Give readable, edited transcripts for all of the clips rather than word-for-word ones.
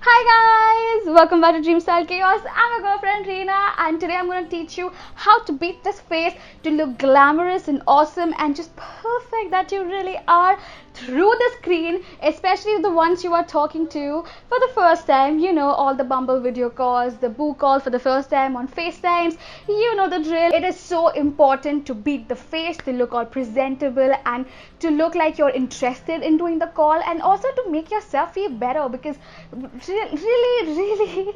Hi guys, welcome back to Dreamstylechaos. I'm your girlfriend Reena, and today I'm going to teach you how to beat this face to look glamorous and awesome and just perfect that you really are through the screen, especially the ones you are talking to for the first time. You know, all the Bumble video calls, the boo call for the first time on FaceTimes. You know the drill. It is so important to beat the face, to look all presentable and to look like you're interested in doing the call, and also to make yourself feel better. Because really,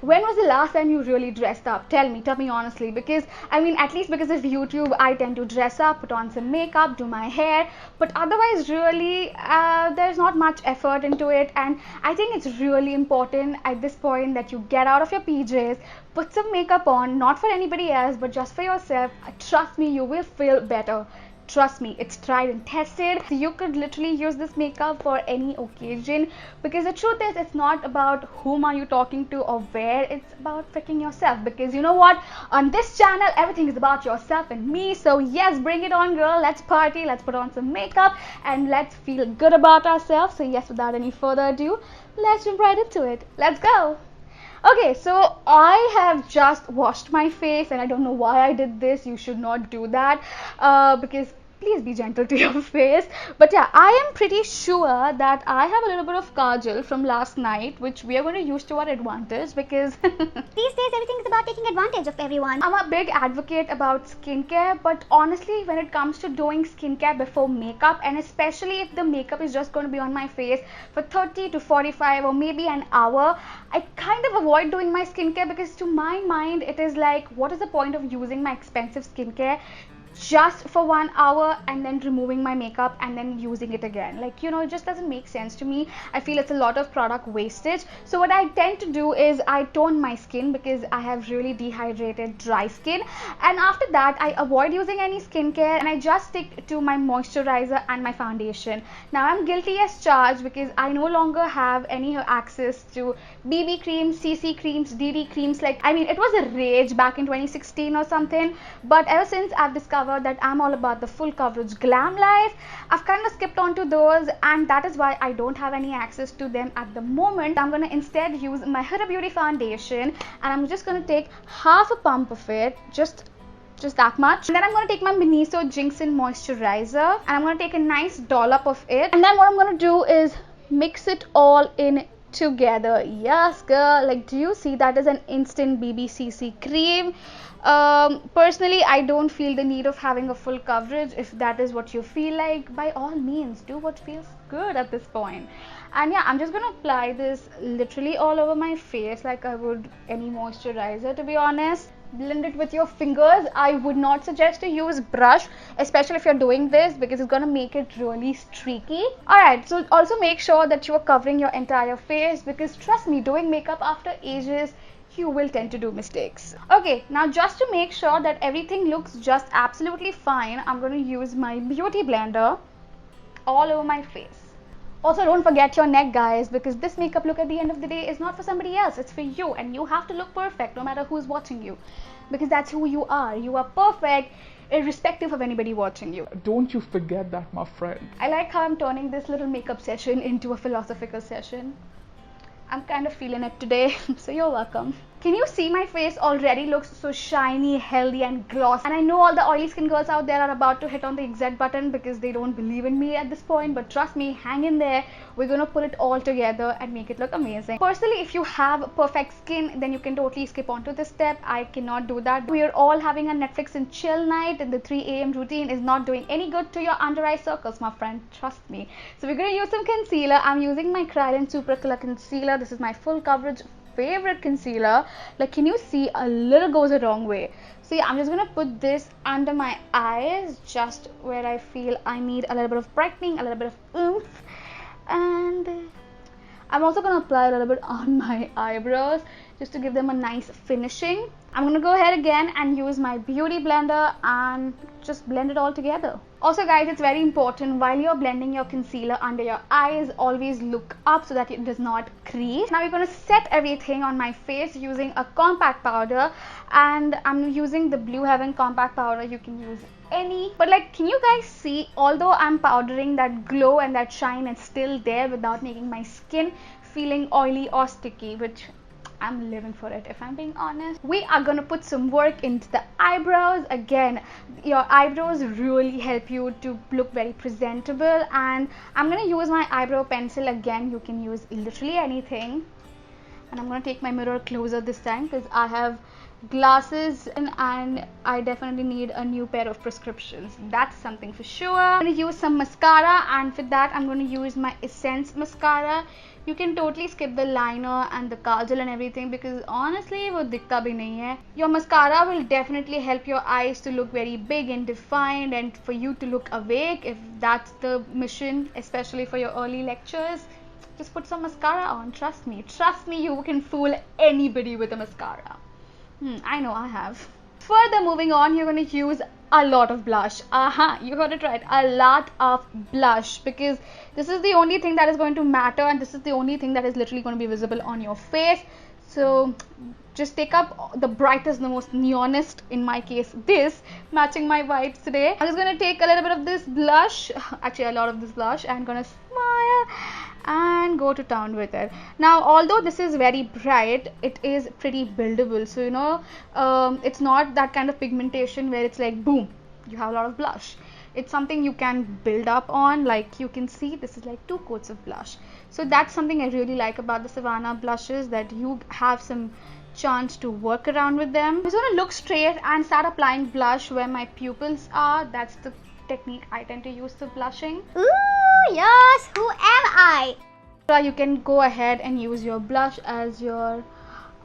when was the last time you really dressed up? Tell me honestly. Because I mean, at least because of YouTube, I tend to dress up, put on some makeup, do my hair, but otherwise really there's not much effort into it. And I think it's really important at this point that you get out of your PJs, put some makeup on, not for anybody else but just for yourself. Trust me, you will feel better. Trust me, it's tried and tested. So you could literally use this makeup for any occasion, because the truth is, it's not about whom are you talking to or where. It's about freaking yourself. Because you know what, on this channel everything is about yourself and me. So yes, bring it on, girl. Let's party, let's put on some makeup, and let's feel good about ourselves. So yes, without any further ado, let's jump right into it. Let's go. Okay, so I have just washed my face, and I don't know why I did this. You should not do that, because please be gentle to your face. But yeah, I am pretty sure that I have a little bit of kajal from last night, which we are going to use to our advantage, because these days everything is about taking advantage of everyone. I'm a big advocate about skincare, but honestly, when it comes to doing skincare before makeup, and especially if the makeup is just going to be on my face for 30 to 45 or maybe an hour, I kind of avoid doing my skincare, because to my mind it is like, what is the point of using my expensive skincare just for 1 hour and then removing my makeup and then using it again? Like, you know, it just doesn't make sense to me. I feel it's a lot of product wastage. So what I tend to do is I tone my skin, because I have really dehydrated dry skin, and after that I avoid using any skincare and I just stick to my moisturizer and my foundation. Now I'm guilty as charged, because I no longer have any access to BB creams, CC creams, DD creams. Like, I mean, it was a rage back in 2016 or something, but ever since I've discovered that I'm all about the full coverage glam life, I've kind of skipped onto those, and that is why I don't have any access to them at the moment. I'm going to instead use my Huda Beauty foundation, and I'm just going to take half a pump of it, just that much. And then I'm going to take my MINISO ginseng moisturizer, and I'm going to take a nice dollop of it, and then what I'm going to do is mix it all in together. Yes, girl, like, do you see that is an instant BBCC cream? Personally, I don't feel the need of having a full coverage. If that is what you feel like, by all means do what feels good at this point. And yeah, I'm just gonna apply this literally all over my face like I would any moisturizer, to be honest. Blend it with your fingers. I would not suggest to use brush, especially if you're doing this, because it's gonna make it really streaky. Alright, so also make sure that you are covering your entire face, because trust me, doing makeup after ages, you will tend to do mistakes. Okay, now just to make sure that everything looks just absolutely fine, I'm going to use my beauty blender all over my face. Also, don't forget your neck, guys, because this makeup look at the end of the day is not for somebody else, it's for you, and you have to look perfect no matter who's watching you, because that's who you are. You are perfect irrespective of anybody watching you. Don't you forget that, my friend. I like how I'm turning this little makeup session into a philosophical session. I'm kind of feeling it today, so you're welcome. Can you see my face already looks so shiny, healthy and glossy? And I know all the oily skin girls out there are about to hit on the exit button because they don't believe in me at this point, but trust me, hang in there. We're gonna pull it all together and make it look amazing. Personally, if you have perfect skin, then you can totally skip onto this step. I cannot do that. We are all having a Netflix and chill night, and the 3 a.m. routine is not doing any good to your under eye circles, my friend. Trust me. So we're gonna use some concealer. I'm using my Krylon Super Color Concealer. This is my full coverage favorite concealer. Like, can you see a little goes a wrong way? So yeah, I'm just gonna put this under my eyes, just where I feel I need a little bit of brightening, a little bit of oomph. And I'm also gonna apply a little bit on my eyebrows, just to give them a nice finishing. I'm gonna go ahead again and use my beauty blender and just blend it all together. Also guys, it's very important while you're blending your concealer under your eyes, always look up so that it does not crease. Now we're going to set everything on my face using a compact powder, and I'm using the Blue Heaven compact powder. You can use any, but like, can you guys see, although I'm powdering, that glow and that shine is still there without making my skin feeling oily or sticky, which I'm living for it if I'm being honest. We are gonna put some work into the eyebrows. Again, your eyebrows really help you to look very presentable, and I'm gonna use my eyebrow pencil. Again, you can use literally anything, and I'm gonna take my mirror closer this time because I have glasses and I definitely need a new pair of prescriptions. That's something for sure. I'm gonna use some mascara, and for that I'm gonna use my Essence mascara. You can totally skip the liner and the kajal and everything because honestly वो दिखता भी नहीं है. Your mascara will definitely help your eyes to look very big and defined, and for you to look awake if that's the mission, especially for your early lectures. Just put some mascara on. Trust me, you can fool anybody with a mascara. I know I have. Further moving on, you're going to use a lot of blush. You heard it right, a lot of blush, because this is the only thing that is going to matter, and this is the only thing that is literally going to be visible on your face. So just take up the brightest, the most neonest, in my case this, matching my vibes today. I'm just going to take a little bit of this blush, actually a lot of this blush, and going to smile and go to town with it. Now, although this is very bright, it is pretty buildable. So you know, it's not that kind of pigmentation where it's like boom, you have a lot of blush. It's something you can build up on. Like you can see, this is like 2 coats of blush. So that's something I really like about the Sivanna blushes, that you have some chance to work around with them. I'm just gonna look straight and start applying blush where my pupils are. That's the technique I tend to use for blushing. Ooh, yes, who am I? You can go ahead and use your blush as your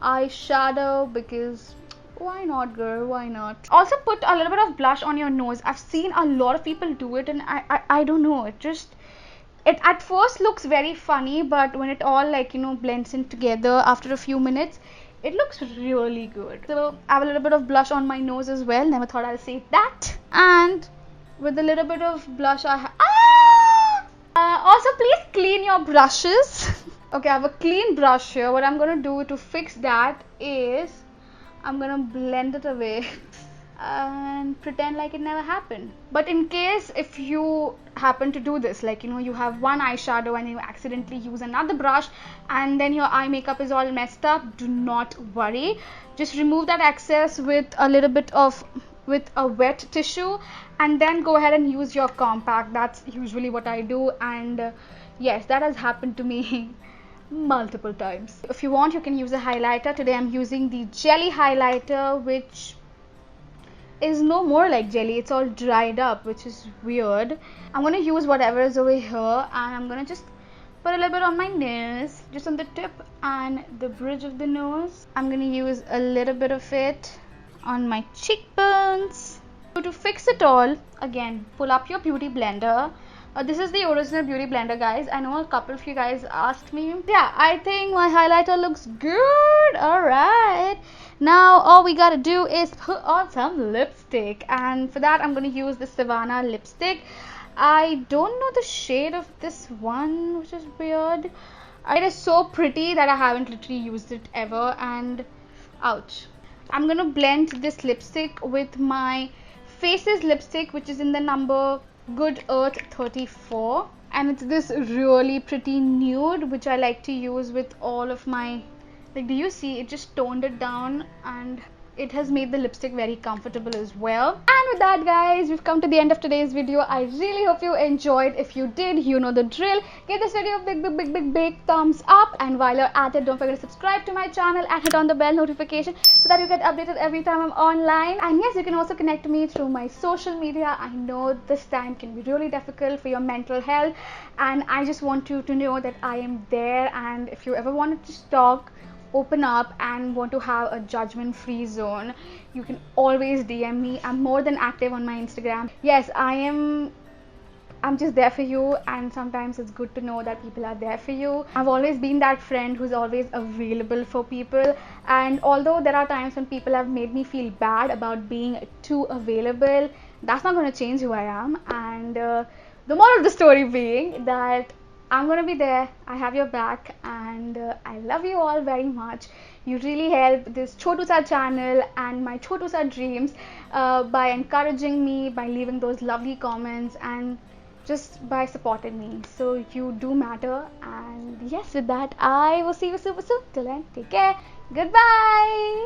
eyeshadow, because why not, girl, why not? Also put a little bit of blush on your nose. I've seen a lot of people do it, and I don't know, it at first looks very funny, but when it all blends in together after a few minutes, it looks really good. So I have a little bit of blush on my nose as well. Never thought I'll say that. And with a little bit of blush I have also please clean your brushes. Okay, I have a clean brush here. What I'm gonna do to fix that is I'm gonna blend it away and pretend like it never happened. But in case if you happen to do this, you have one eyeshadow and you accidentally use another brush and then your eye makeup is all messed up, do not worry. Just remove that excess with a little bit of a wet tissue, and then go ahead and use your compact. That's usually what I do, and yes, that has happened to me multiple times. If you want, you can use a highlighter. Today I'm using the jelly highlighter, which is no more like jelly, it's all dried up, which is weird. I'm going to use whatever is over here, and I'm going to just put a little bit on my nose, just on the tip and the bridge of the nose. I'm going to use a little bit of it on my cheekbones. So to fix it all, again, pull up your beauty blender. This is the original beauty blender, guys. I know a couple of you guys asked me. Yeah, I think my highlighter looks good. Alright, now all we gotta do is put on some lipstick, and for that I'm gonna use the Sivanna lipstick. I don't know the shade of this one, which is weird. It is so pretty that I haven't literally used it ever, and ouch. I'm gonna blend this lipstick with my Faces lipstick, which is in the number Good Earth 34, and it's this really pretty nude, which I like to use with all of my, do you see, it just toned it down and it has made the lipstick very comfortable as well. And with that, guys, we've come to the end of today's video. I really hope you enjoyed. If you did, you know the drill. Give this video a big thumbs up, and while you're at it, don't forget to subscribe to my channel and hit on the bell notification so that you get updated every time I'm online. And yes, you can also connect to me through my social media. I know this time can be really difficult for your mental health, and I just want you to know that I am there, and if you ever wanted to talk, open up, and want to have a judgment-free zone, you can always DM me. I'm more than active on my Instagram. Yes, I'm just there for you, and sometimes it's good to know that people are there for you. I've always been that friend who's always available for people, and although there are times when people have made me feel bad about being too available, that's not going to change who I am. And the moral of the story being that I'm gonna be there, I have your back, and I love you all very much. You really help this Chotu Sa channel and my Chotu Sa dreams by encouraging me, by leaving those lovely comments, and just by supporting me. So you do matter. And yes, with that, I will see you super soon. Till then, take care. Goodbye.